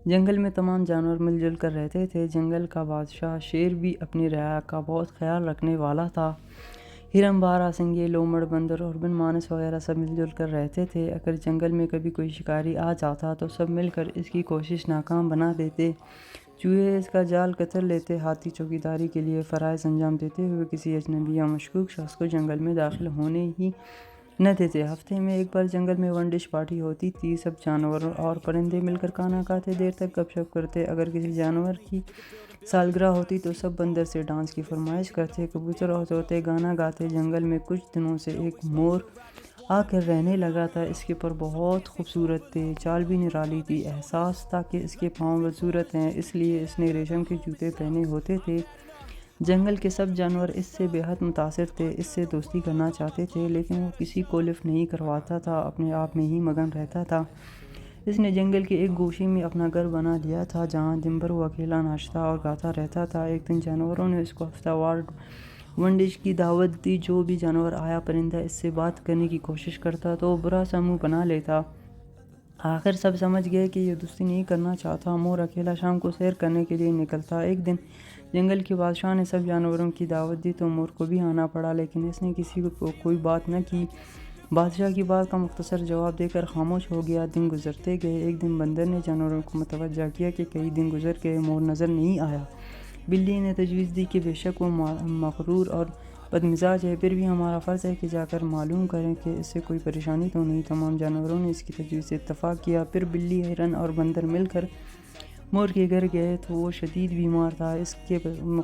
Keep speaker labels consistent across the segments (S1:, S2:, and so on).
S1: جنگل میں تمام جانور مل جل کر رہتے تھے۔ جنگل کا بادشاہ شیر بھی اپنی رعایا کا بہت خیال رکھنے والا تھا۔ ہرن، باراسنگے، لومڑ، بندر اور بن مانس وغیرہ سب مل جل کر رہتے تھے۔ اگر جنگل میں کبھی کوئی شکاری آ جاتا تو سب مل کر اس کی کوشش ناکام بنا دیتے۔ چوہے اس کا جال کتر لیتے، ہاتھی چوکیداری کے لیے فرائض انجام دیتے ہوئے کسی اجنبی یا مشکوک شخص کو جنگل میں داخل ہونے ہی نہ دیتے۔ ہفتے میں ایک بار جنگل میں ون ڈش پارٹی ہوتی تھی۔ سب جانور اور پرندے مل کر کھانا کھاتے، دیر تک گپ شپ کرتے۔ اگر کسی جانور کی سالگرہ ہوتی تو سب بندر سے ڈانس کی فرمائش کرتے۔ کبوتر اور طوطے گانا گاتے۔ جنگل میں کچھ دنوں سے ایک مور آ کر رہنے لگا تھا۔ اس کے پر بہت خوبصورت تھے، چال بھی نرالی تھی۔ احساس تھا کہ اس کے پاؤں بدصورت ہیں، اس لیے اس نے ریشم کے جوتے پہنے ہوتے تھے۔ جنگل کے سب جانور اس سے بے حد متاثر تھے، اس سے دوستی کرنا چاہتے تھے، لیکن وہ کسی کو لفٹ نہیں کرواتا تھا، اپنے آپ میں ہی مگن رہتا تھا۔ اس نے جنگل کے ایک گوشے میں اپنا گھر بنا لیا تھا، جہاں دن بھر وہ اکیلا ناچتا اور گاتا رہتا تھا۔ ایک دن جانوروں نے اس کو ہفتہ وار ون ڈش کی دعوت دی۔ جو بھی جانور آیا، پرندہ اس سے بات کرنے کی کوشش کرتا تو وہ برا سا منہ بنا لیتا۔ آخر سب سمجھ گئے کہ یہ دوستی نہیں کرنا چاہتا۔ مور اکیلا شام کو سیر کرنے کے لیے نکلتا۔ ایک دن جنگل کے بادشاہ نے سب جانوروں کی دعوت دی تو مور کو بھی آنا پڑا، لیکن اس نے کسی کو کوئی بات نہ کی۔ بادشاہ کی بات کا مختصر جواب دے کر خاموش ہو گیا۔ دن گزرتے گئے۔ ایک دن بندر نے جانوروں کو متوجہ کیا کہ کئی دن گزر گئے، مور نظر نہیں آیا۔ بلی نے تجویز دی کہ بے شک وہ مغرور اور بدمزاج ہے، پھر بھی ہمارا فرض ہے کہ جا کر معلوم کریں کہ اس سے کوئی پریشانی تو نہیں۔ تمام جانوروں نے اس کی تجویز سے اتفاق کیا۔ پھر بلی، ہرن اور بندر مل کر مور کے گھر گئے تو وہ شدید بیمار تھا، اس کے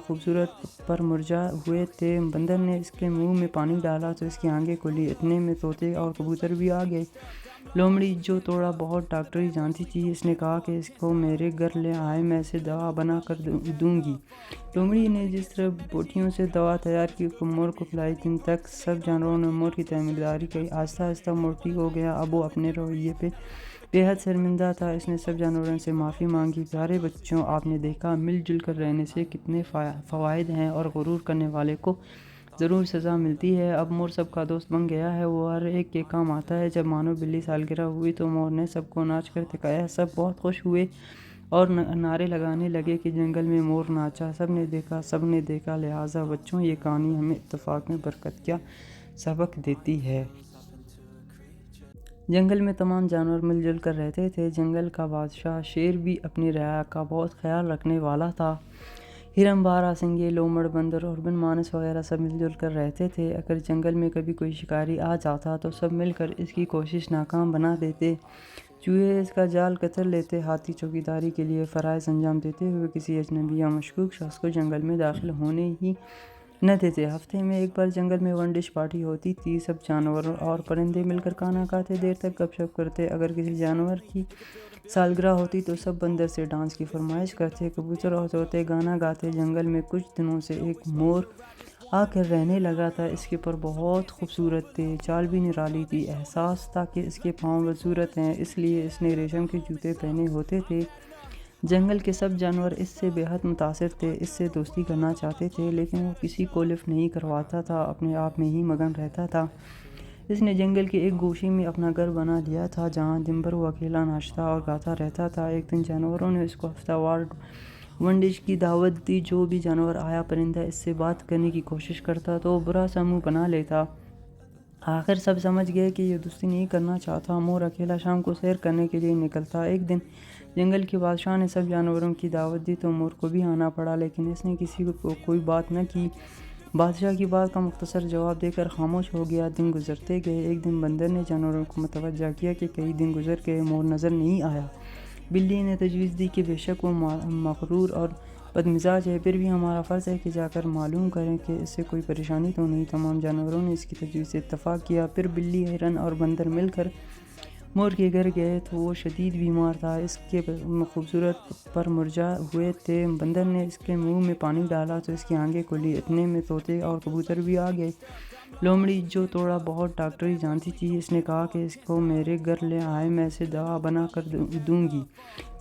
S1: خوبصورت پر مرجھا ہوئے تھے۔ بندر نے اس کے منہ میں پانی ڈالا تو اس کی آنکھیں کھلی۔ اتنے میں طوطے اور کبوتر بھی آ گئے۔ لومڑی جو تھوڑا بہت ڈاکٹری جانتی تھی، اس نے کہا کہ اس کو میرے گھر لے آئے، میں اسے دوا بنا کر دوں گی۔ لومڑی نے جس طرح بوٹیوں سے دوا تیار کی، مور کو پلائی۔ دن تک سب جانوروں نے مور کی تعمیرداری کی۔ آہستہ آہستہ مور ٹھیک ہو گیا۔ اب وہ اپنے رویے پہ بے حد شرمندہ تھا۔ اس نے سب جانوروں سے معافی مانگی۔ پیارے بچوں، آپ نے دیکھا مل جل کر رہنے سے کتنے فوائد ہیں، اور غرور کرنے والے کو ضرور سزا ملتی ہے۔ اب مور سب کا دوست بن گیا ہے، وہ ہر ایک کے کام آتا ہے۔ جب مانو بلی سالگرہ ہوئی تو مور نے سب کو ناچ کر دکھایا۔ سب بہت خوش ہوئے اور نعرے لگانے لگے کہ جنگل میں مور ناچا، سب نے دیکھا، سب نے دیکھا۔ لہٰذا بچوں، یہ کہانی ہمیں اتفاق میں برکت کا سبق دیتی ہے۔ جنگل میں تمام جانور مل جل کر رہتے تھے۔ جنگل کا بادشاہ شیر بھی اپنی رعایا کا بہت خیال رکھنے والا تھا۔ ہرن، باراسنگے، لومڑ، بندر اور بن مانس وغیرہ سب مل جل کر رہتے تھے۔ اگر جنگل میں کبھی کوئی شکاری آ جاتا تو سب مل کر اس کی کوشش ناکام بنا دیتے۔ چوہے اس کا جال کتر لیتے، ہاتھی چوکیداری کے لیے فرائض انجام دیتے ہوئے کسی اجنبی یا مشکوک شخص کو جنگل میں داخل ہونے ہی نہ دیتے۔ ہفتے میں ایک بار جنگل میں ون ڈش پارٹی ہوتی تھی۔ سب جانور اور پرندے مل کر کھانا کھاتے، دیر تک گپ شپ کرتے۔ اگر کسی جانور کی سالگرہ ہوتی تو سب بندر سے ڈانس کی فرمائش کرتے۔ کبوتر اور طوطے گانا گاتے۔ جنگل میں کچھ دنوں سے ایک مور آ کر رہنے لگا تھا۔ اس کے پر بہت خوبصورت تھے، چال بھی نرالی تھی۔ احساس تھا کہ اس کے پاؤں بدصورت ہیں، اس لیے اس نے ریشم کے جوتے پہنے ہوتے تھے۔ جنگل کے سب جانور اس سے بے حد متاثر تھے، اس سے دوستی کرنا چاہتے تھے، لیکن وہ کسی کو لفٹ نہیں کرواتا تھا، اپنے آپ میں ہی مگن رہتا تھا۔ اس نے جنگل کے ایک گوشے میں اپنا گھر بنا لیا تھا، جہاں دن بھر وہ اکیلا ناچتا اور گاتا رہتا تھا۔ ایک دن جانوروں نے اس کو ہفتہ وار ون ڈش کی دعوت دی۔ جو بھی جانور آیا، پرندہ اس سے بات کرنے کی کوشش کرتا تو وہ برا سا منہ بنا لیتا۔ آخر سب سمجھ گئے کہ یہ دوستی نہیں کرنا چاہتا۔ مور اکیلا شام کو سیر کرنے کے لیے نکلتا۔ ایک دن جنگل کے بادشاہ نے سب جانوروں کی دعوت دی تو مور کو بھی آنا پڑا، لیکن اس نے کسی کو کوئی بات نہ کی۔ بادشاہ کی بات کا مختصر جواب دے کر خاموش ہو گیا۔ دن گزرتے گئے۔ ایک دن بندر نے جانوروں کو متوجہ کیا کہ کئی دن گزر گئے، مور نظر نہیں آیا۔ بلی نے تجویز دی کہ بے شک وہ مغرور اور بدمزاج ہے، پھر بھی ہمارا فرض ہے کہ جا کر معلوم کریں کہ اس سے کوئی پریشانی تو نہیں۔ تمام جانوروں نے اس کی تجویز سے اتفاق کیا۔ پھر بلی، ہرن اور بندر مل کر مور کے گھر گئے تو وہ شدید بیمار تھا، اس کے خوبصورت پر مرجھا ہوئے تھے۔ بندر نے اس کے منہ میں پانی ڈالا تو اس کی آنکھیں کھلی۔ اتنے میں طوطے اور کبوتر بھی آ گئے۔ لومڑی جو تھوڑا بہت ڈاکٹری جانتی تھی، اس نے کہا کہ اس کو میرے گھر لے آئے، میں اسے دوا بنا کر دوں گی۔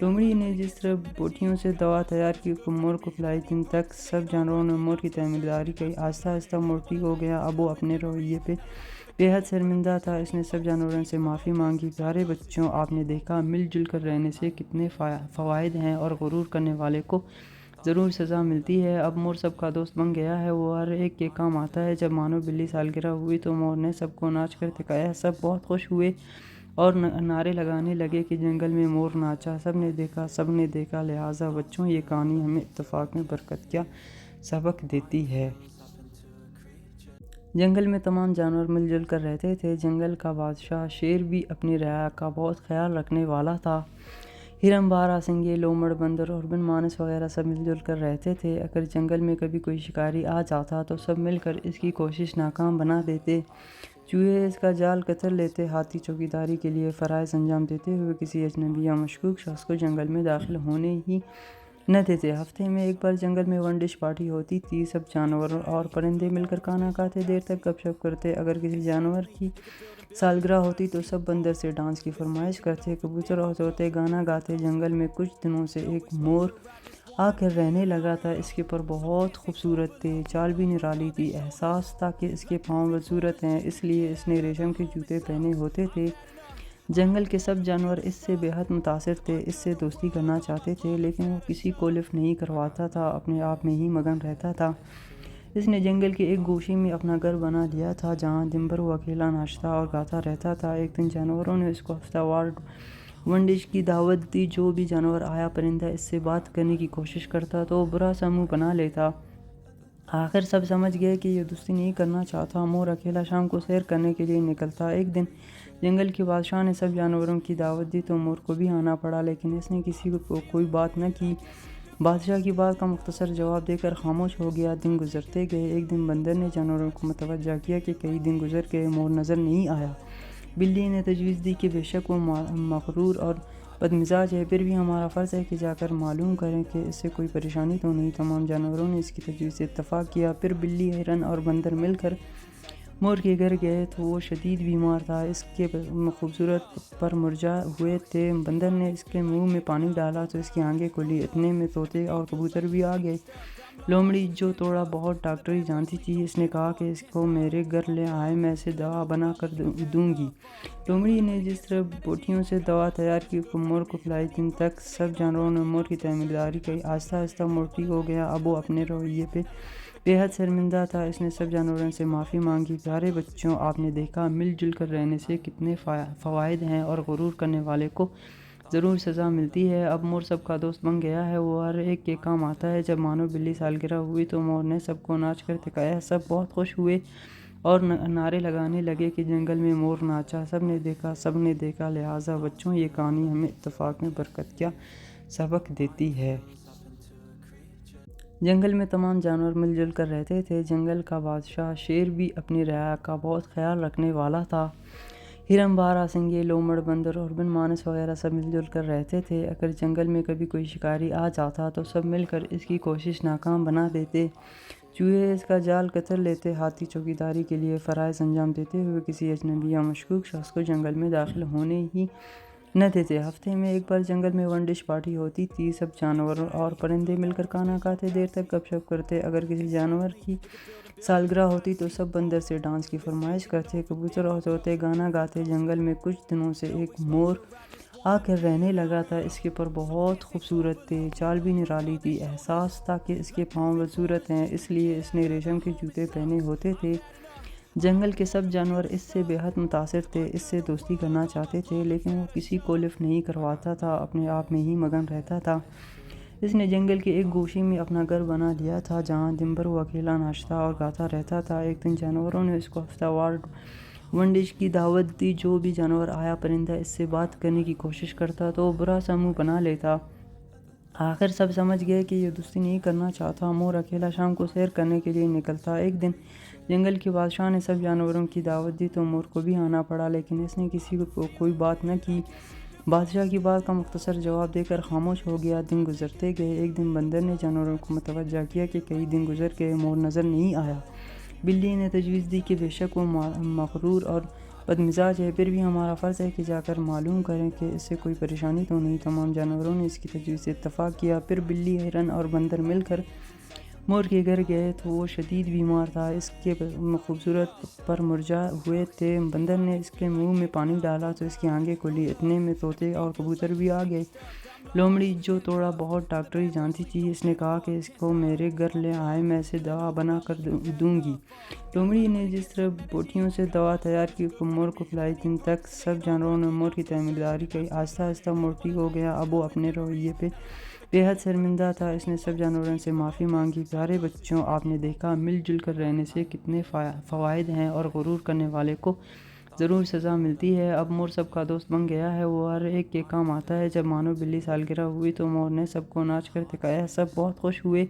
S1: لومڑی نے جس طرح بوٹیوں سے دوا تیار کی، مور کو پلائی۔ دن تک سب جانوروں نے مور کی تعمیرداری کی۔ آہستہ آہستہ مور ٹھیک ہو گیا۔ اب وہ اپنے رویے پہ بے حد شرمندہ تھا۔ اس نے سب جانوروں سے معافی مانگی۔ پیارے بچوں، آپ نے دیکھا مل جل کر رہنے سے کتنے فوائد ہیں اور غرور کرنے والے کو ضرور سزا ملتی ہے۔ اب مور سب کا دوست بن گیا ہے، وہ ہر ایک کے کام آتا ہے۔ جب مانو بلی سالگرہ ہوئی تو مور نے سب کو ناچ کر دکھایا۔ سب بہت خوش ہوئے اور نعرے لگانے لگے کہ جنگل میں مور ناچا، سب نے دیکھا۔ لہٰذا بچوں، یہ کہانی ہمیں اتفاق میں برکت کا سبق دیتی ہے۔ جنگل میں تمام جانور مل جل کر رہتے تھے۔ جنگل کا بادشاہ شیر بھی اپنی رعایا کا بہت خیال رکھنے والا تھا۔ ہرن، بارہ سنگے، لومڑ، بندر اور بن مانس وغیرہ سب مل جل کر رہتے تھے۔ اگر جنگل میں کبھی کوئی شکاری آ جاتا تو سب مل کر اس کی کوشش ناکام بنا دیتے۔ چوہے اس کا جال کتر لیتے۔ ہاتھی چوکیداری کے لیے فرائض انجام دیتے ہوئے کسی اجنبی یا مشکوک شخص کو جنگل میں داخل ہونے ہی نہ دیتے۔ ہفتے میں ایک بار جنگل میں ون ڈش پارٹی ہوتی تھی۔ سب جانور اور پرندے مل کر کھانا کھاتے، دیر تک گپ شپ کرتے۔ اگر کسی جانور کی سالگرہ ہوتی تو سب بندر سے ڈانس کی فرمائش کرتے۔ کبوتر اور طوطے گانا گاتے۔ جنگل میں کچھ دنوں سے ایک مور آ کر رہنے لگا تھا۔ اس کے پر بہت خوبصورت تھے، چال بھی نرالی تھی۔ احساس تھا کہ اس کے پاؤں بدصورت ہیں، اس لیے اس نے ریشم کے جوتے پہنے ہوتے تھے۔ جنگل کے سب جانور اس سے بے حد متاثر تھے، اس سے دوستی کرنا چاہتے تھے، لیکن وہ کسی کو لفٹ نہیں کرواتا تھا، اپنے آپ میں ہی مگن رہتا تھا۔ اس نے جنگل کے ایک گوشے میں اپنا گھر بنا لیا تھا، جہاں دن بھر وہ اکیلا ناچتا اور گاتا رہتا تھا۔ ایک دن جانوروں نے اس کو ہفتہ وار ون ڈش کی دعوت دی۔ جو بھی جانور آیا، پرندہ اس سے بات کرنے کی کوشش کرتا تو وہ برا سا منہ بنا لیتا۔ آخر سب سمجھ گئے کہ یہ دوستی نہیں کرنا چاہتا۔ مور اکیلا شام کو سیر کرنے کے لیے نکلتا۔ ایک دن جنگل کے بادشاہ نے سب جانوروں کی دعوت دی تو مور کو بھی آنا پڑا، لیکن اس نے کسی کو کوئی بات نہ کی۔ بادشاہ کی بات کا مختصر جواب دے کر خاموش ہو گیا۔ دن گزرتے گئے۔ ایک دن بندر نے جانوروں کو متوجہ کیا کہ کئی دن گزر گئے، مور نظر نہیں آیا۔ بلی نے تجویز دی کہ بے شک وہ مغرور اور بدمزاج ہے، پھر بھی ہمارا فرض ہے کہ جا کر معلوم کریں کہ اس سے کوئی پریشانی تو نہیں۔ تمام جانوروں نے اس کی تجویز سے اتفاق کیا۔ پھر بلی، ہرن اور بندر مل کر مور کے گھر گئے تو وہ شدید بیمار تھا، اس کے خوبصورت پر مرجھا ہوئے تھے۔ بندر نے اس کے منہ میں پانی ڈالا تو اس کی آنکھیں کھلی۔ اتنے میں طوطے اور کبوتر بھی آ گئے۔ لومڑی، جو تھوڑا بہت ڈاکٹری جانتی تھی، اس نے کہا کہ اس کو میرے گھر لے آئے، میں اسے دوا بنا کر دوں گی۔ لومڑی نے جس طرح بوٹیوں سے دوا تیار کی، مور کو پلائی۔ دن تک سب جانوروں نے مور کی تیمارداری کی۔ آہستہ آہستہ مور ٹھیک ہو گیا۔ اب وہ اپنے رویے پہ بے حد شرمندہ تھا۔ اس نے سب جانوروں سے معافی مانگی۔ پیارے بچوں، آپ نے دیکھا مل جل کر رہنے سے کتنے فوائد ہیں اور غرور کرنے والے کو ضرور سزا ملتی ہے۔ اب مور سب کا دوست بن گیا ہے، وہ ہر ایک کے کام آتا ہے۔ جب مانو بلی سالگرہ ہوئی تو مور نے سب کو ناچ کر دکھایا۔ سب بہت خوش ہوئے اور نعرے لگانے لگے کہ جنگل میں مور ناچا، سب نے دیکھا۔ لہٰذا بچوں، یہ کہانی ہمیں اتفاق میں برکت کا سبق دیتی ہے۔ جنگل میں تمام جانور مل جل کر رہتے تھے۔ جنگل کا بادشاہ شیر بھی اپنی رعایا کا بہت خیال رکھنے والا تھا۔ ہرن، بارہ سنگے، لومڑ، بندر اور بن مانس وغیرہ سب مل جل کر رہتے تھے۔ اگر جنگل میں کبھی کوئی شکاری آ جاتا تو سب مل کر اس کی کوشش ناکام بنا دیتے۔ چوہے اس کا جال کتر لیتے۔ ہاتھی چوکیداری کے لیے فرائض انجام دیتے ہوئے کسی اجنبی یا مشکوک شخص کو جنگل میں داخل ہونے ہی نہ دیتے۔ ہفتے میں ایک بار جنگل میں ون ڈش پارٹی ہوتی تھی۔ سب جانور اور پرندے مل کر کھانا کھاتے، دیر تک گپ شپ کرتے۔ اگر کسی جانور کی سالگرہ ہوتی تو سب بندر سے ڈانس کی فرمائش کرتے۔ کبوتر اور طوطے گانا گاتے۔ جنگل میں کچھ دنوں سے ایک مور آ کر رہنے لگا تھا۔ اس کے پر بہت خوبصورت تھے، چال بھی نرالی تھی۔ احساس تھا کہ اس کے پاؤں بدصورت ہیں، اس لیے اس نے ریشم کے جوتے پہنے ہوتے تھے۔ جنگل کے سب جانور اس سے بے حد متاثر تھے، اس سے دوستی کرنا چاہتے تھے، لیکن وہ کسی کو لفٹ نہیں کرواتا تھا، اپنے آپ میں ہی مگن رہتا تھا۔ اس نے جنگل کے ایک گوشے میں اپنا گھر بنا لیا تھا، جہاں دن بھر وہ اکیلا ناچتا اور گاتا رہتا تھا۔ ایک دن جانوروں نے اس کو ہفتہ وار ون ڈش کی دعوت دی۔ جو بھی جانور آیا، پرندہ اس سے بات کرنے کی کوشش کرتا تو وہ برا سا منہ بنا لیتا۔ آخر سب سمجھ گئے کہ یہ دوستی نہیں کرنا چاہتا۔ مور اکیلا شام کو سیر کرنے کے لیے نکلتا۔ ایک دن جنگل کے بادشاہ نے سب جانوروں کی دعوت دی تو مور کو بھی آنا پڑا، لیکن اس نے کسی کو کوئی بات نہ کی۔ بادشاہ کی بات کا مختصر جواب دے کر خاموش ہو گیا۔ دن گزرتے گئے۔ ایک دن بندر نے جانوروں کو متوجہ کیا کہ کئی دن گزر گئے، مور نظر نہیں آیا۔ بلی نے تجویز دی کہ بے شک وہ مغرور اور بدمزاج ہے، پھر بھی ہمارا فرض ہے کہ جا کر معلوم کریں کہ اس سے کوئی پریشانی تو نہیں۔ تمام جانوروں نے اس کی تجویز سے اتفاق کیا۔ پھر بلی، ہرن اور بندر مل کر مور کے گھر گئے تو وہ شدید بیمار تھا، اس کے خوبصورت پر مرجھا ہوئے تھے۔ بندر نے اس کے منہ میں پانی ڈالا تو اس کی آنکھیں کھلی، اتنے میں طوطے اور کبوتر بھی آ گئے۔ لومڑی جو تھوڑا بہت ڈاکٹری جانتی تھی، اس نے کہا کہ اس کو میرے گھر لے آئے، میں اسے دوا بنا کر دوں گی۔ لومڑی نے جس طرح بوٹیوں سے دوا تیار کی مور کو پلائی، دن تک سب جانوروں نے مور کی تیمارداری کی۔ آہستہ آہستہ مور ٹھیک ہو گیا، اب وہ اپنے رویے پہ بے حد شرمندہ تھا۔ اس نے سب جانوروں سے معافی مانگی۔ پیارے بچوں، آپ نے دیکھا مل جل کر رہنے سے کتنے فوائد ہیں، اور غرور کرنے والے کو ضرور سزا ملتی ہے۔ اب مور سب کا دوست بن گیا ہے، وہ ہر ایک کے کام آتا ہے۔ جب مانو بلی سالگرہ ہوئی تو مور نے سب کو ناچ کر دکھایا، سب بہت خوش ہوئے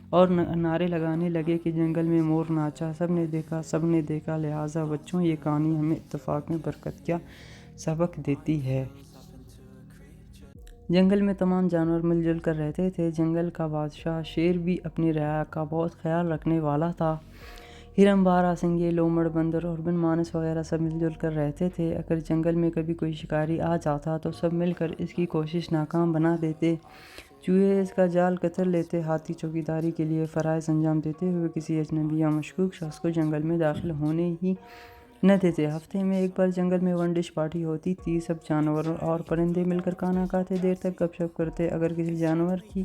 S1: اور نعرے لگانے لگے کہ جنگل میں مور ناچا، سب نے دیکھا۔ لہٰذا بچوں، یہ کہانی ہمیں اتفاق میں برکت کا سبق دیتی ہے۔ جنگل میں تمام جانور مل جل کر رہتے تھے۔ جنگل کا بادشاہ شیر بھی اپنی رعایا کا بہت خیال رکھنے والا تھا۔ ہرن، بارہ سنگے، لومڑ، بندر اور بن مانس وغیرہ سب مل جل کر رہتے تھے۔ اگر جنگل میں کبھی کوئی شکاری آ جاتا تو سب مل کر اس کی کوشش ناکام بنا دیتے۔ چوہے اس کا جال کتر لیتے، ہاتھی چوکیداری کے لیے فرائض انجام دیتے ہوئے کسی اجنبی یا مشکوک شخص کو جنگل میں داخل ہونے ہی نہ دیتے۔ ہفتے میں ایک بار جنگل میں ون ڈش پارٹی ہوتی تھی، سب جانور اور پرندے مل کر کھانا کھاتے، دیر تک گپ شپ کرتے۔ اگر کسی جانور کی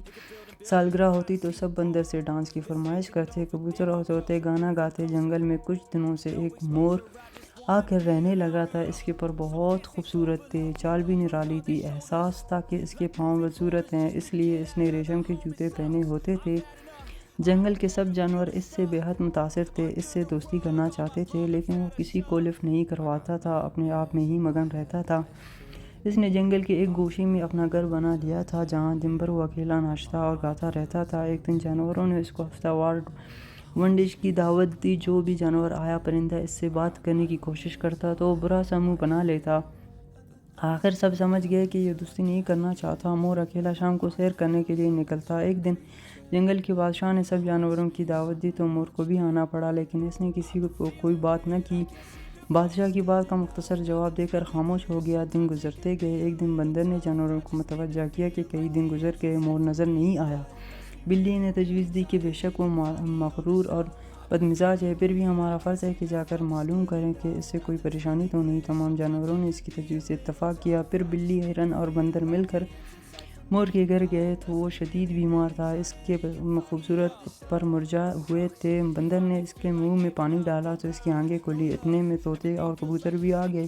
S1: سالگرہ ہوتی تو سب بندر سے ڈانس کی فرمائش کرتے، کبوتر اور طوطے گانا گاتے۔ جنگل میں کچھ دنوں سے ایک مور آ کر رہنے لگا تھا، اس کے پر بہت خوبصورت تھے، چال بھی نرالی تھی۔ احساس تھا کہ اس کے پاؤں بدصورت ہیں، اس لیے اس نے ریشم کے جوتے پہنے ہوتے تھے۔ جنگل کے سب جانور اس سے بے حد متاثر تھے، اس سے دوستی کرنا چاہتے تھے، لیکن وہ کسی کو لفٹ نہیں کرواتا تھا، اپنے آپ میں ہی مگن رہتا تھا۔ اس نے جنگل کے ایک گوشے میں اپنا گھر بنا لیا تھا، جہاں دن بھر وہ اکیلا ناچتا اور گاتا رہتا تھا۔ ایک دن جانوروں نے اس کو ہفتہ وار ون ڈش کی دعوت دی۔ جو بھی جانور آیا، پرندہ اس سے بات کرنے کی کوشش کرتا تو وہ برا سا منہ بنا لیتا۔ آخر سب سمجھ گئے کہ یہ دوستی نہیں کرنا چاہتا۔ مور اکیلا شام کو سیر کرنے کے لیے نکلتا۔ ایک دن جنگل کے بادشاہ نے سب جانوروں کی دعوت دی تو مور کو بھی آنا پڑا، لیکن اس نے کسی کو کوئی بات نہ کی۔ بادشاہ کی بات کا مختصر جواب دے کر خاموش ہو گیا۔ دن گزرتے گئے۔ ایک دن بندر نے جانوروں کو متوجہ کیا کہ کئی دن گزر گئے، مور نظر نہیں آیا۔ بلی نے تجویز دی کہ بے شک وہ مغرور اور بدمزاج ہے، پھر بھی ہمارا فرض ہے کہ جا کر معلوم کریں کہ اس سے کوئی پریشانی تو نہیں۔ تمام جانوروں نے اس کی تجویز سے اتفاق کیا۔ پھر بلی، ہرن اور بندر مل کر مور کے گھر گئے تو وہ شدید بیمار تھا، اس کے خوبصورت پر مرجھا ہوئے تھے۔ بندر نے اس کے منہ میں پانی ڈالا تو اس کی آنکھیں کھلی، اتنے میں طوطے اور کبوتر بھی آ گئے۔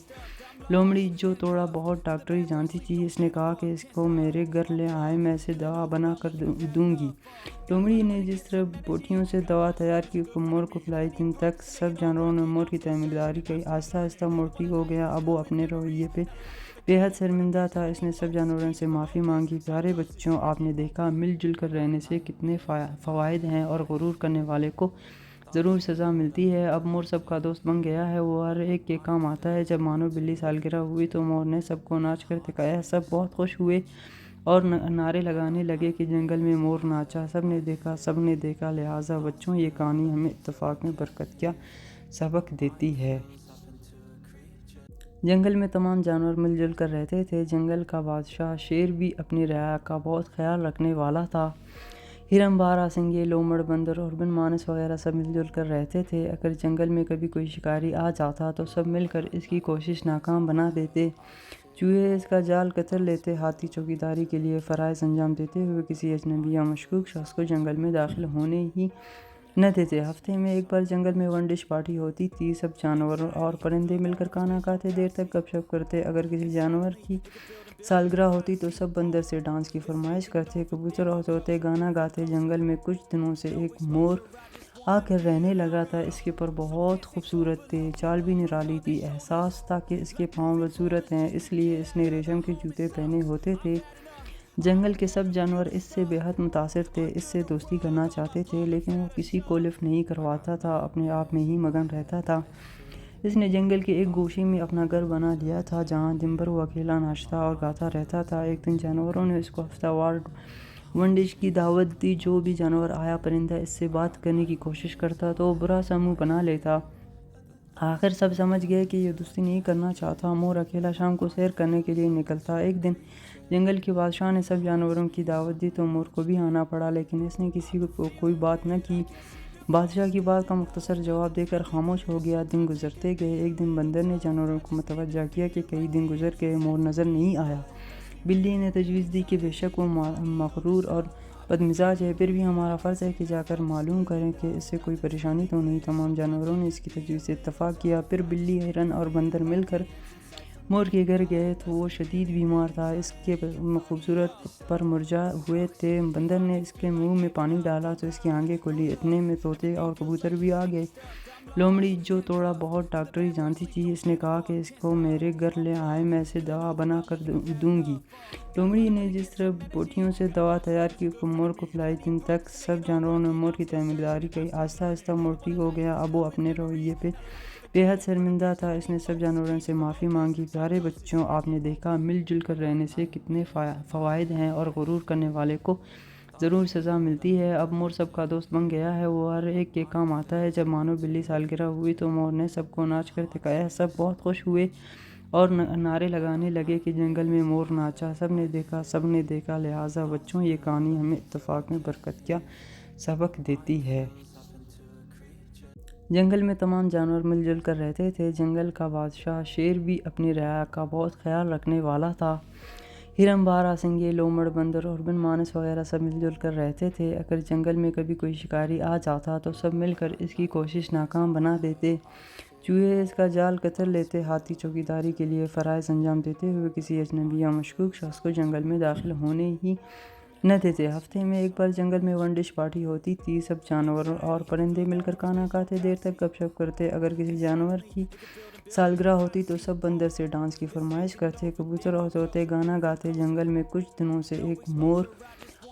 S1: لومڑی جو تھوڑا بہت ڈاکٹری جانتی تھی، اس نے کہا کہ اس کو میرے گھر لے آئے، میں اسے دوا بنا کر دوں گی۔ لومڑی نے جس طرح بوٹیوں سے دوا تیار کی مور کو پلائی، دن تک سب جانوروں نے مور کی تیمارداری کی۔ آہستہ آہستہ مور ٹھیک ہو گیا، اب وہ اپنے رویے پہ بے حد شرمندہ تھا۔ اس نے سب جانوروں سے معافی مانگی۔ پیارے بچوں، آپ نے دیکھا مل جل کر رہنے سے کتنے فوائد ہیں، اور غرور کرنے والے کو ضرور سزا ملتی ہے۔ اب مور سب کا دوست بن گیا ہے، وہ ہر ایک کے کام آتا ہے۔ جب مانو بلی سالگرہ ہوئی تو مور نے سب کو ناچ کر دکھایا، سب بہت خوش ہوئے اور نعرے لگانے لگے کہ جنگل میں مور ناچا، سب نے دیکھا۔ لہٰذا بچوں، یہ کہانی ہمیں اتفاق میں برکت کا سبق دیتی ہے۔ جنگل میں تمام جانور مل جل کر رہتے تھے۔ جنگل کا بادشاہ شیر بھی اپنی رعایا کا بہت خیال رکھنے والا تھا۔ ہرن، بارہ سنگے، لومڑ، بندر اور بن مانس وغیرہ سب مل جل کر رہتے تھے۔ اگر جنگل میں کبھی کوئی شکاری آ جاتا تو سب مل کر اس کی کوشش ناکام بنا دیتے۔ چوہے اس کا جال کتر لیتے، ہاتھی چوکیداری کے لیے فرائض انجام دیتے ہوئے کسی اجنبی یا مشکوک شخص کو جنگل میں داخل ہونے ہی نہ دیتے۔ ہفتے میں ایک بار جنگل میں ون ڈش پارٹی ہوتی تھی، سب جانور اور پرندے مل کر کھانا کھاتے، دیر تک گپ شپ کرتے۔ اگر کسی جانور کی سالگرہ ہوتی تو سب بندر سے ڈانس کی فرمائش کرتے، کبوتر اور طوطے گانا گاتے۔ جنگل میں کچھ دنوں سے ایک مور آ کر رہنے لگا تھا، اس کے پر بہت خوبصورت تھے، چال بھی نرالی تھی۔ احساس تھا کہ اس کے پاؤں بدصورت ہیں، اس لیے اس نے ریشم کے جوتے پہنے ہوتے تھے۔ جنگل کے سب جانور اس سے بے حد متاثر تھے، اس سے دوستی کرنا چاہتے تھے، لیکن وہ کسی کو لفٹ نہیں کرواتا تھا، اپنے آپ میں ہی مگن رہتا تھا۔ اس نے جنگل کے ایک گوشے میں اپنا گھر بنا لیا تھا، جہاں دن بھر وہ اکیلا ناچتا اور گاتا رہتا تھا۔ ایک دن جانوروں نے اس کو ہفتہ وار ون ڈش کی دعوت دی۔ جو بھی جانور آیا، پرندہ اس سے بات کرنے کی کوشش کرتا تو وہ برا سا منہ بنا لیتا۔ آخر سب سمجھ گئے کہ یہ دوستی نہیں کرنا چاہتا۔ مور اکیلا شام کو سیر کرنے کے لیے نکلتا۔ ایک دن جنگل کے بادشاہ نے سب جانوروں کی دعوت دی تو مور کو بھی آنا پڑا، لیکن اس نے کسی کو کوئی بات نہ کی۔ بادشاہ کی بات کا مختصر جواب دے کر خاموش ہو گیا۔ دن گزرتے گئے۔ ایک دن بندر نے جانوروں کو متوجہ کیا کہ کئی دن گزر گئے، مور نظر نہیں آیا۔ بلی نے تجویز دی کہ بے شک وہ مغرور اور بدمزاج ہے، پھر بھی ہمارا فرض ہے کہ جا کر معلوم کریں کہ اس سے کوئی پریشانی تو نہیں۔ تمام جانوروں نے اس کی تجویز سے اتفاق کیا۔ پھر بلی، ہرن اور بندر مل کر مور کے گھر گئے تو وہ شدید بیمار تھا، اس کے خوبصورت پر مرجھا ہوئے تھے۔ بندر نے اس کے منہ میں پانی ڈالا تو اس کی آنکھیں کھلی، اتنے میں طوطے اور کبوتر بھی آ گئے۔ لومڑی جو تھوڑا بہت ڈاکٹری جانتی تھی، اس نے کہا کہ اس کو میرے گھر لے آئے، میں اسے دوا بنا کر دوں گی۔ لومڑی نے جس طرح بوٹیوں سے دوا تیار کی، مور کو پلائی۔ دن تک سب جانوروں نے مور کی تعمیرداری کی۔ آہستہ آہستہ مور ٹھیک ہو گیا۔ اب وہ اپنے رویے پہ بے حد شرمندہ تھا۔ اس نے سب جانوروں سے معافی مانگی۔ پیارے بچوں، آپ نے دیکھا مل جل کر رہنے سے کتنے فوائد ہیں، اور غرور کرنے والے کو ضرور سزا ملتی ہے۔ اب مور سب کا دوست بن گیا ہے، وہ ہر ایک کے کام آتا ہے۔ جب مانو بلی سالگرہ ہوئی تو مور نے سب کو ناچ کر دکھایا۔ سب بہت خوش ہوئے اور نعرے لگانے لگے کہ جنگل میں مور ناچا، سب نے دیکھا، سب نے دیکھا۔ لہٰذا بچوں، یہ کہانی ہمیں اتفاق میں برکت کا سبق دیتی ہے۔ جنگل میں تمام جانور مل جل کر رہتے تھے۔ جنگل کا بادشاہ شیر بھی اپنی رعایا کا بہت خیال رکھنے والا تھا۔ ہرن، باراسنگے، لومڑ، بندر اور بن مانس وغیرہ سب مل جل کر رہتے تھے۔ اگر جنگل میں کبھی کوئی شکاری آ جاتا تو سب مل کر اس کی کوشش ناکام بنا دیتے۔ چوہے اس کا جال کتر لیتے۔ ہاتھی چوکیداری کے لیے فرائض انجام دیتے ہوئے کسی اجنبی یا مشکوک شخص کو جنگل میں داخل ہونے ہی نہ دیتے۔ ہفتے میں ایک بار جنگل میں ون ڈش پارٹی ہوتی تھی۔ سب جانور اور پرندے مل کر کھانا کھاتے، دیر تک گپ شپ کرتے۔ اگر کسی جانور کی سالگرہ ہوتی تو سب بندر سے ڈانس کی فرمائش کرتے۔ کبوتر اور طوطے گانا گاتے۔ جنگل میں کچھ دنوں سے ایک مور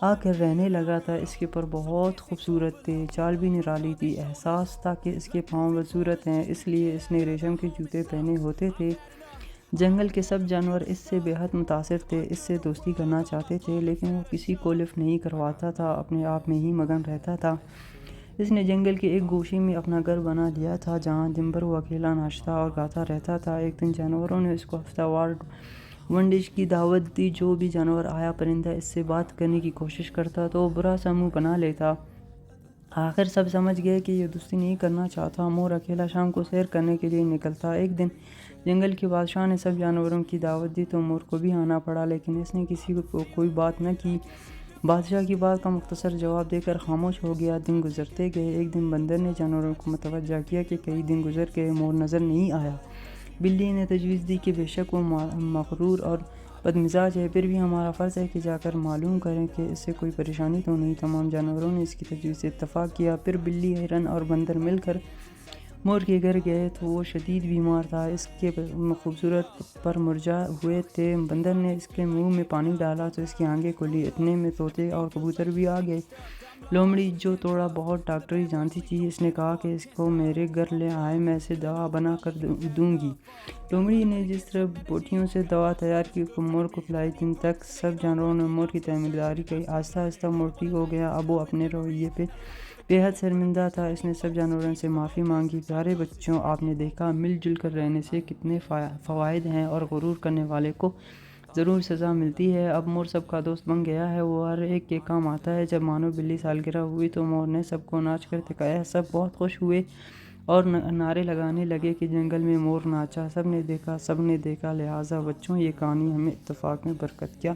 S1: آ کر رہنے لگا تھا۔ اس کے پر بہت خوبصورت تھے، چال بھی نرالی تھی۔ احساس تھا کہ اس کے پاؤں بدصورت ہیں، اس لیے اس نے ریشم کے جوتے پہنے ہوتے تھے۔ جنگل کے سب جانور اس سے بے حد متاثر تھے، اس سے دوستی کرنا چاہتے تھے، لیکن وہ کسی کو لفٹ نہیں کرواتا تھا، اپنے آپ میں ہی مگن رہتا تھا۔ اس نے جنگل کے ایک گوشے میں اپنا گھر بنا لیا تھا، جہاں دن بھر وہ اکیلا ناچتا اور گاتا رہتا تھا۔ ایک دن جانوروں نے اس کو ہفتہ وار ون ڈش کی دعوت دی۔ جو بھی جانور آیا، پرندہ اس سے بات کرنے کی کوشش کرتا تو وہ برا سا منہ بنا لیتا۔ آخر سب سمجھ گئے کہ یہ دوستی نہیں کرنا چاہتا۔ مور اکیلا شام کو سیر کرنے کے لیے نکلتا۔ ایک دن جنگل کے بادشاہ نے سب جانوروں کی دعوت دی تو مور کو بھی آنا پڑا، لیکن اس نے کسی کو کوئی بات نہ کی۔ بادشاہ کی بات کا مختصر جواب دے کر خاموش ہو گیا۔ دن گزرتے گئے۔ ایک دن بندر نے جانوروں کو متوجہ کیا کہ کئی دن گزر گئے، مور نظر نہیں آیا۔ بلی نے تجویز دی کہ بے شک وہ مغرور اور بدمزاج ہے، پھر بھی ہمارا فرض ہے کہ جا کر معلوم کریں کہ اس سے کوئی پریشانی تو نہیں۔ تمام جانوروں نے اس کی تجویز سے اتفاق کیا۔ پھر بلی، ہرن اور بندر مل کر مور کے گھر گئے تو وہ شدید بیمار تھا، اس کے خوبصورت پر مرجھا ہوئے تھے۔ بندر نے اس کے منہ میں پانی ڈالا تو اس کی آنکھیں کھلی، اتنے میں طوطے اور کبوتر بھی آ گئے۔ لومڑی جو تھوڑا بہت ڈاکٹری جانتی تھی، اس نے کہا کہ اس کو میرے گھر لے آئے، میں اسے دوا بنا کر دوں گی۔ لومڑی نے جس طرح بوٹیوں سے دوا تیار کی، مور کو پلائی۔ دن تک سب جانوروں نے مور کی تعمیرداری کی۔ آہستہ آہستہ مور ٹھیک ہو گیا۔ اب وہ اپنے رویے پہ بے حد شرمندہ تھا۔ اس نے سب جانوروں سے معافی مانگی۔ پیارے بچوں، آپ نے دیکھا مل جل کر رہنے سے کتنے فوائد ہیں، اور غرور کرنے والے کو ضرور سزا ملتی ہے۔ اب مور سب کا دوست بن گیا ہے، وہ ہر ایک کے کام آتا ہے۔ جب مانو بلی سالگرہ ہوئی تو مور نے سب کو ناچ کر دکھایا۔ سب بہت خوش ہوئے اور نعرے لگانے لگے کہ جنگل میں مور ناچا، سب نے دیکھا، سب نے دیکھا۔ لہٰذا بچوں، یہ کہانی ہمیں اتفاق میں برکت کا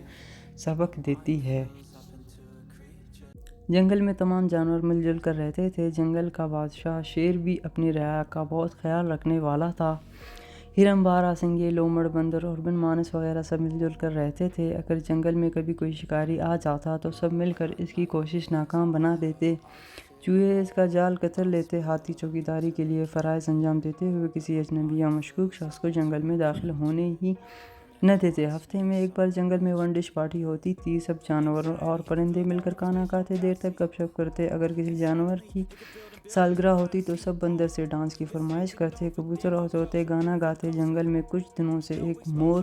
S1: سبق دیتی ہے۔ جنگل میں تمام جانور مل جل کر رہتے تھے۔ جنگل کا بادشاہ شیر بھی اپنی رعایا کا بہت خیال رکھنے والا تھا۔ ہرن، باراسنگے، لومڑ، بندر اور بن مانس وغیرہ سب مل جل کر رہتے تھے۔ اگر جنگل میں کبھی کوئی شکاری آ جاتا تو سب مل کر اس کی کوشش ناکام بنا دیتے۔ چوہے اس کا جال کتر لیتے۔ ہاتھی چوکیداری کے لیے فرائض انجام دیتے ہوئے کسی اجنبی یا مشکوک شخص کو جنگل میں داخل ہونے ہی نہ دیتے۔ ہفتے میں ایک بار جنگل میں ون ڈش پارٹی ہوتی تھی۔ سب جانور اور پرندے مل کر کھانا کھاتے، دیر تک گپ شپ کرتے۔ اگر کسی جانور کی سالگرہ ہوتی تو سب بندر سے ڈانس کی فرمائش کرتے۔ کبوتر اور طوطے گانا گاتے۔ جنگل میں کچھ دنوں سے ایک مور